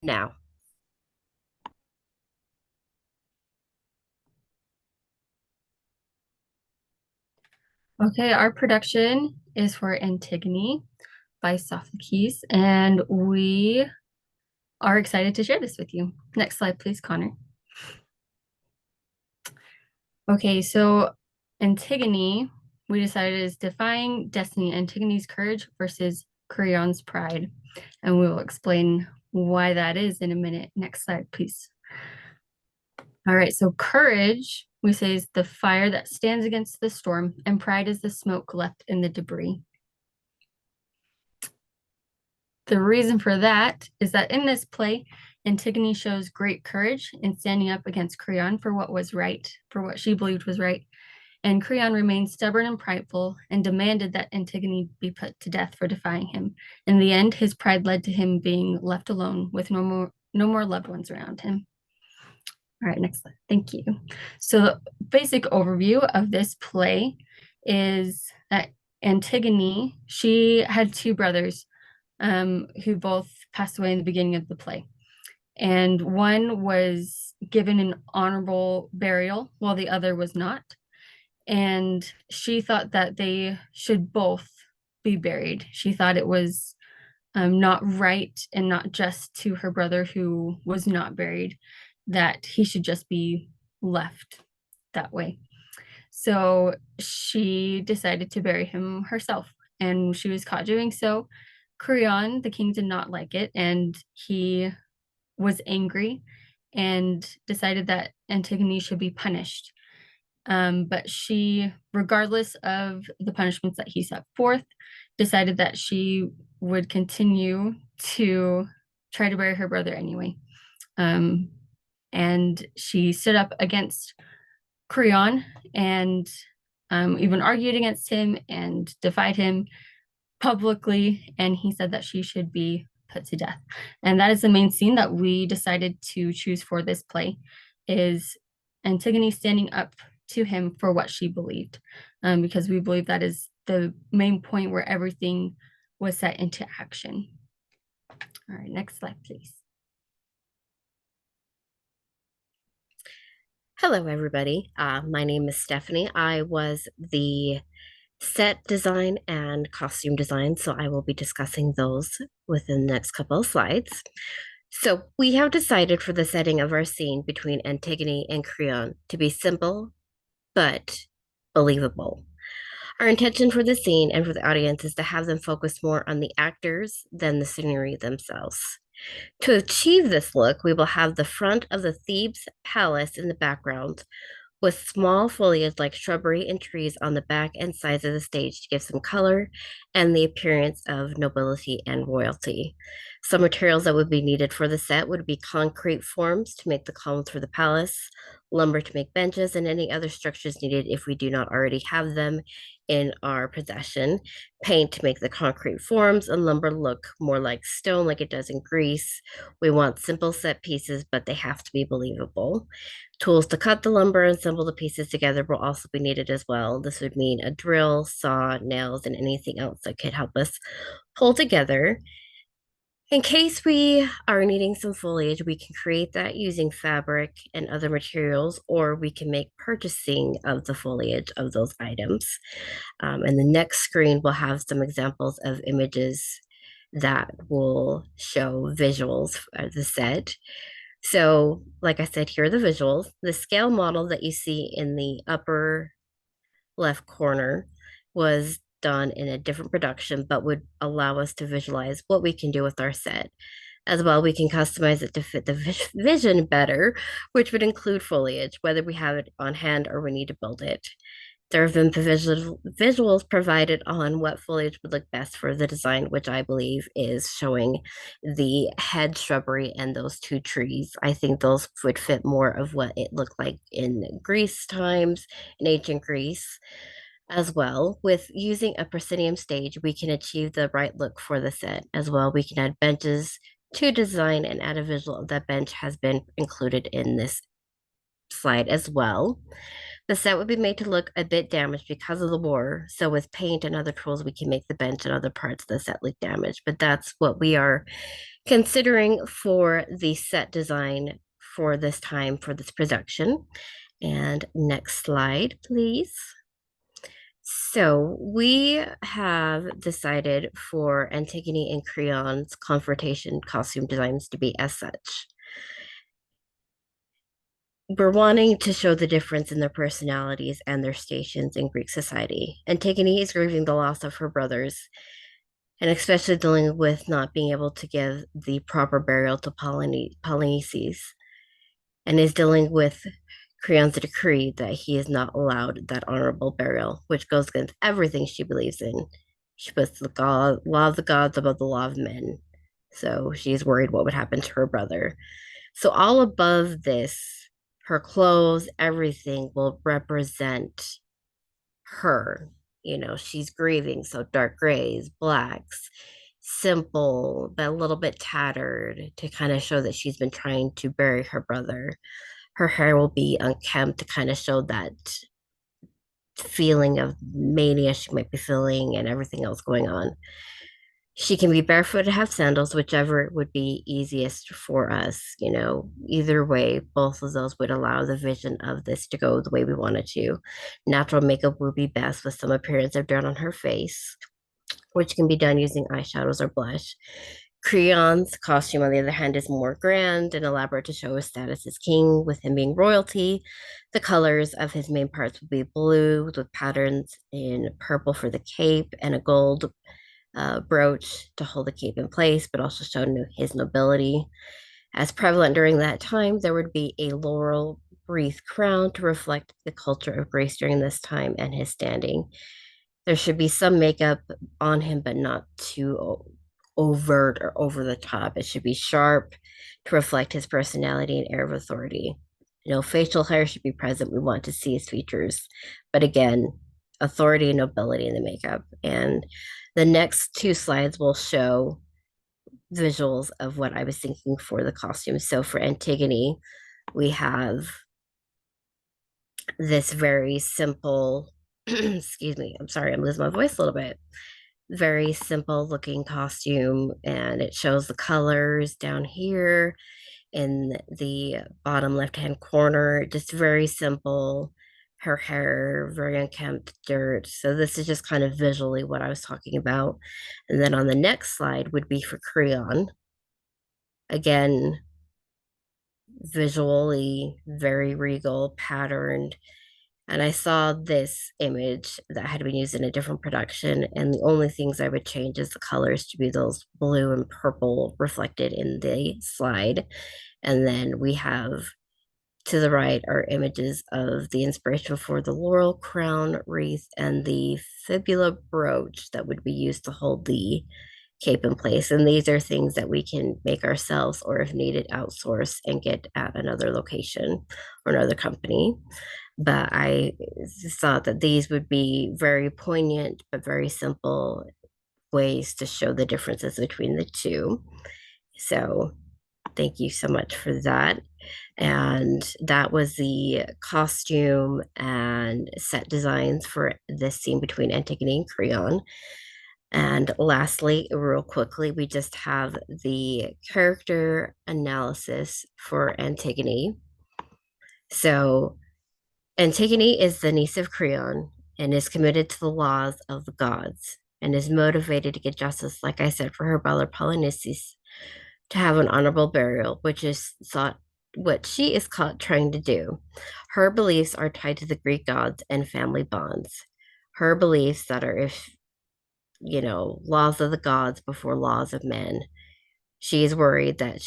now. Okay, our production is for Antigone by Sophocles, and we are excited to share this with you. Next slide, please, Connor. Okay, so Antigone, we decided is defying destiny, Antigone's courage versus Creon's pride. And we will explain why that is in a minute. Next slide, please. All right, so courage, we say, is the fire that stands against the storm, and pride is the smoke left in the debris. The reason for that is that in this play, Antigone shows great courage in standing up against Creon for what was right, for what she believed was right. And Creon remained stubborn and prideful and demanded that Antigone be put to death for defying him. In the end, his pride led to him being left alone with no more loved ones around him. All right, next slide. Thank you. So the basic overview of this play is that Antigone, she had two brothers who both passed away in the beginning of the play. And one was given an honorable burial while the other was not. And she thought that they should both be buried. She thought it was not right and not just to her brother who was not buried, that he should just be left that way. So she decided to bury him herself, and she was caught doing so. Creon, the king, did not like it, and he was angry and decided that Antigone should be punished. But she, regardless of the punishments that he set forth, decided that she would continue to try to bury her brother anyway. And she stood up against Creon and even argued against him and defied him publicly. And he said that she should be put to death. And that is the main scene that we decided to choose for this play, is Antigone standing up to him for what she believed, because we believe that is the main point where everything was set into action. All right, next slide, please. Hello, everybody. My name is Stephanie. I was the set design and costume design, so I will be discussing those within the next couple of slides. So we have decided for the setting of our scene between Antigone and Creon to be simple but believable. Our intention for the scene and for the audience is to have them focus more on the actors than the scenery themselves. To achieve this look, we will have the front of the Thebes palace in the background, with small foliage like shrubbery and trees on the back and sides of the stage to give some color and the appearance of nobility and royalty. Some materials that would be needed for the set would be concrete forms to make the columns for the palace, lumber to make benches, and any other structures needed if we do not already have them in our possession, paint to make the concrete forms, and lumber look more like stone like it does in Greece. We want simple set pieces, but they have to be believable. Tools to cut the lumber and assemble the pieces together will also be needed as well. This would mean a drill, saw, nails, and anything else that could help us pull together. In case we are needing some foliage, we can create that using fabric and other materials, or we can make purchasing of the foliage of those items. And the next screen will have some examples of images that will show visuals of the set. So, like I said, here are the visuals. The scale model that you see in the upper left corner was done in a different production, but would allow us to visualize what we can do with our set. As well, we can customize it to fit the vision better, which would include foliage, whether we have it on hand or we need to build it. There have been visuals provided on what foliage would look best for the design, which I believe is showing the head shrubbery and those two trees. I think those would fit more of what it looked like in Greece times, in ancient Greece as well. With using a proscenium stage, we can achieve the right look for the set. As well, we can add benches to design and add a visual of that bench has been included in this slide as well. The set would be made to look a bit damaged because of the war. So with paint and other tools, we can make the bench and other parts of the set look damaged. But that's what we are considering for the set design for this time for this production. And next slide, please. So we have decided for Antigone and Creon's confrontation costume designs to be as such. We're wanting to show the difference in their personalities and their stations in Greek society. Antigone is grieving the loss of her brothers, and especially dealing with not being able to give the proper burial to Polynices, and is dealing with Creon's decree that he is not allowed that honorable burial, which goes against everything she believes in. She puts the law of the gods above the law of men. So she's worried what would happen to her brother. So all above this, her clothes, everything will represent her. You know, she's grieving, so dark grays, blacks, simple, but a little bit tattered to kind of show that she's been trying to bury her brother. Her hair will be unkempt to kind of show that feeling of mania she might be feeling and everything else going on. She can be barefoot or have sandals, whichever would be easiest for us. You know, either way, both of those would allow the vision of this to go the way we want it to. Natural makeup would be best with some appearance of dirt on her face, which can be done using eyeshadows or blush. Creon's costume, on the other hand, is more grand and elaborate to show his status as king, with him being royalty. The colors of his main parts would be blue with patterns in purple for the cape and a gold brooch to hold the cape in place, but also show his nobility. As prevalent during that time, there would be a laurel wreath crown to reflect the culture of Grace during this time and his standing. There should be some makeup on him, but not too overt or over the top. It should be sharp to reflect his personality and air of authority. You know, facial hair should be present. We want to see his features. But again, authority and nobility in the makeup. And the next two slides will show visuals of what I was thinking for the costume. So for Antigone, we have this very simple, excuse me, I'm sorry, I'm losing my voice a little bit. Very simple looking costume, and it shows the colors down here in the bottom left hand corner. Just very simple. Her hair, very unkempt dirt. So, this is just kind of visually what I was talking about. And then on the next slide would be for Creon. Again, visually very regal, patterned. And I saw this image that had been used in a different production, and the only things I would change is the colors to be those blue and purple reflected in the slide. And then we have to the right are images of the inspiration for the laurel crown wreath and the fibula brooch that would be used to hold the cape in place. And these are things that we can make ourselves or, if needed, outsource and get at another location or another company. But I thought that these would be very poignant but very simple ways to show the differences between the two. So thank you so much for that. And that was the costume and set designs for this scene between Antigone and Creon. And lastly, real quickly, we just have the character analysis for Antigone. So Antigone is the niece of Creon and is committed to the laws of the gods and is motivated to get justice, like I said, for her brother Polynices to have an honorable burial, which is thought what she is caught trying to do. Her beliefs are tied to the Greek gods and family bonds. Her beliefs that are, if laws of the gods before laws of men. She is worried that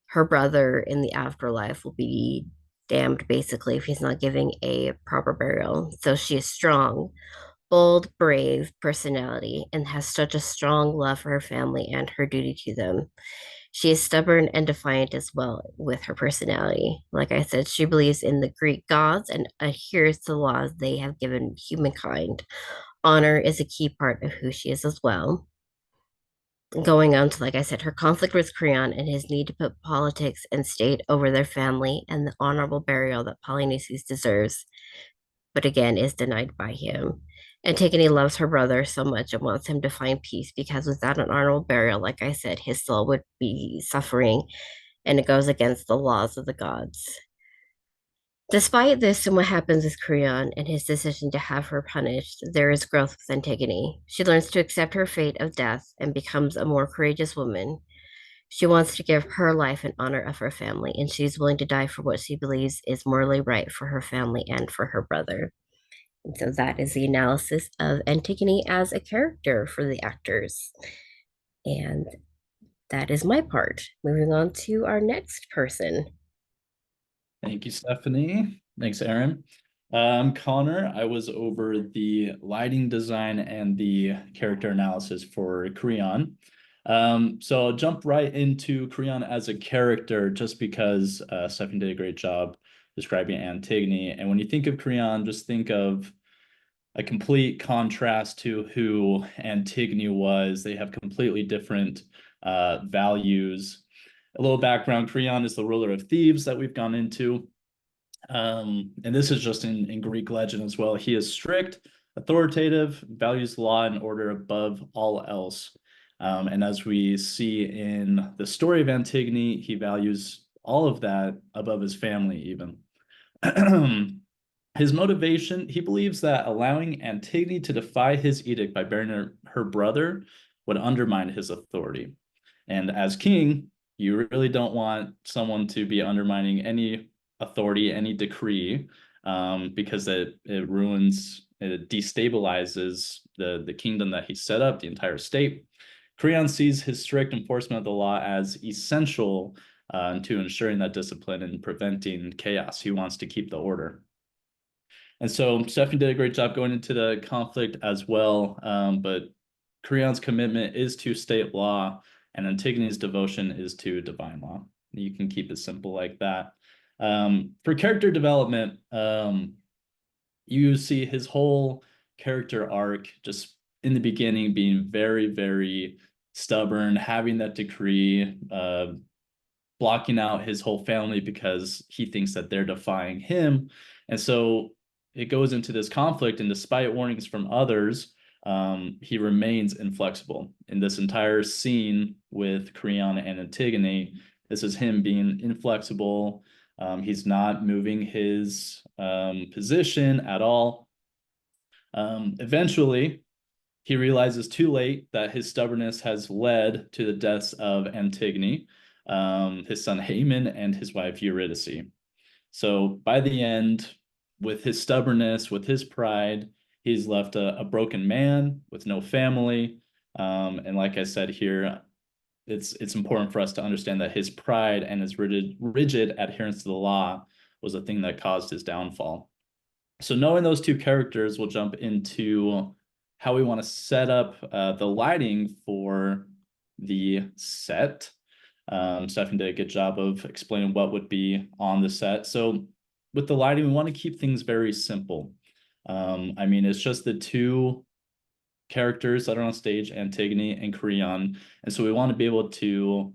her brother in the afterlife will be damned basically if he's not giving a proper burial. So she is strong, bold, brave personality and has such a strong love for her family and her duty to them. She is stubborn and defiant as well with her personality. Like I said, she believes in the Greek gods and adheres to the laws they have given humankind. Honor is a key part of who she is as well. Going on to, like I said, her conflict with Creon and his need to put politics and state over their family and the honorable burial that Polyneices deserves, but again is denied by him. Antigone loves her brother so much and wants him to find peace because without an honorable burial, like I said, his soul would be suffering and it goes against the laws of the gods. Despite this and what happens with Creon and his decision to have her punished, there is growth with Antigone. She learns to accept her fate of death and becomes a more courageous woman. She wants to give her life in honor of her family, and she's willing to die for what she believes is morally right for her family and for her brother. And so that is the analysis of Antigone as a character for the actors. And that is my part. Moving on to our next person. Thank you, Stephanie. Thanks, Erin. Connor, I was over the lighting design and the character analysis for Creon. So I'll jump right into Creon as a character just because Stephanie did a great job describing Antigone. And when you think of Creon, just think of a complete contrast to who Antigone was. They have completely different values. A little background, Creon is the ruler of Thebes that we've gone into. And this is just in Greek legend as well. He is strict, authoritative, values law and order above all else. And as we see in the story of Antigone, he values all of that above his family, even. His motivation, he believes that allowing Antigone to defy his edict by burying her brother would undermine his authority. And as king, you really don't want someone to be undermining any authority, any decree, because it ruins, it destabilizes the kingdom that he set up, the entire state. Creon sees his strict enforcement of the law as essential to ensuring that discipline and preventing chaos. He wants to keep the order. And so Stephanie did a great job going into the conflict as well. But Creon's commitment is to state law, and Antigone's devotion is to divine law. You can keep it simple like that. For character development, you see his whole character arc just in the beginning being very, very stubborn, having that decree, blocking out his whole family because he thinks that they're defying him. And so it goes into this conflict, and despite warnings from others, he remains inflexible. In this entire scene with Creon and Antigone, this is him being inflexible. He's not moving his position at all. Eventually, he realizes too late that his stubbornness has led to the deaths of Antigone, his son Haman, and his wife Eurydice. So by the end, with his stubbornness, with his pride, he's left a broken man with no family. And like I said here, it's important for us to understand that his pride and his rigid adherence to the law was the thing that caused his downfall. So knowing those two characters, we'll jump into how we want to set up the lighting for the set. Stefan did a good job of explaining what would be on the set. So with the lighting, we want to keep things very simple. I mean, it's just the two characters that are on stage, Antigone and Creon. And so we want to be able to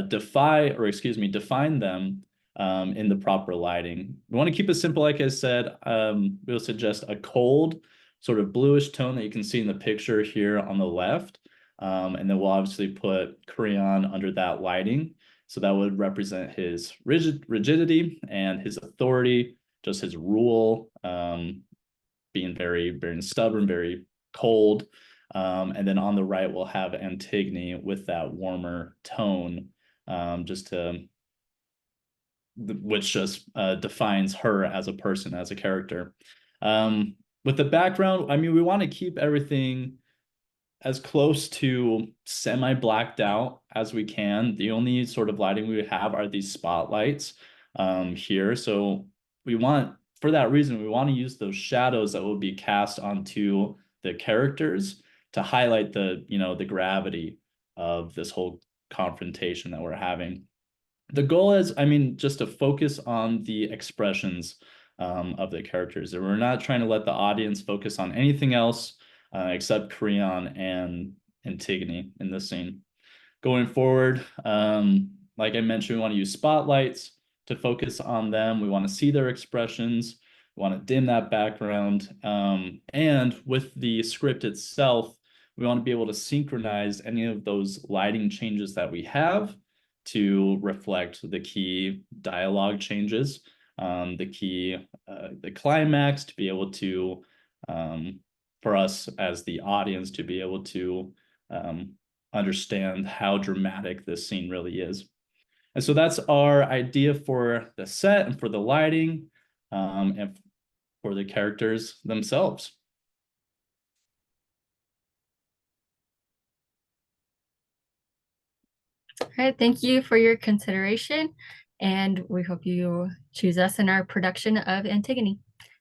define them in the proper lighting. We want to keep it simple, like I said. We'll suggest a cold, sort of bluish tone that you can see in the picture here on the left. And then we'll obviously put Creon under that lighting. So that would represent his rigidity and his authority, just his rule, being very, very stubborn, very cold. And then on the right, we'll have Antigone with that warmer tone, which just defines her as a person, as a character. With the background, I mean, we want to keep everything as close to semi-blacked out as we can. The only sort of lighting we have are these spotlights here. So for that reason, we want to use those shadows that will be cast onto the characters to highlight the gravity of this whole confrontation that we're having. The goal is, I mean, just to focus on the expressions of the characters. We're not trying to let the audience focus on anything else except Creon and Antigone in this scene. Going forward, like I mentioned, we want to use spotlights to focus on them. We want to see their expressions. We want to dim that background. And with the script itself, we want to be able to synchronize any of those lighting changes that we have to reflect the key dialogue changes, the climax, to be able to, for us as the audience, to be able to understand how dramatic this scene really is. And so that's our idea for the set and for the lighting, and for the characters themselves. All right, thank you for your consideration, and we hope you choose us in our production of Antigone.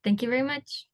Thank you very much.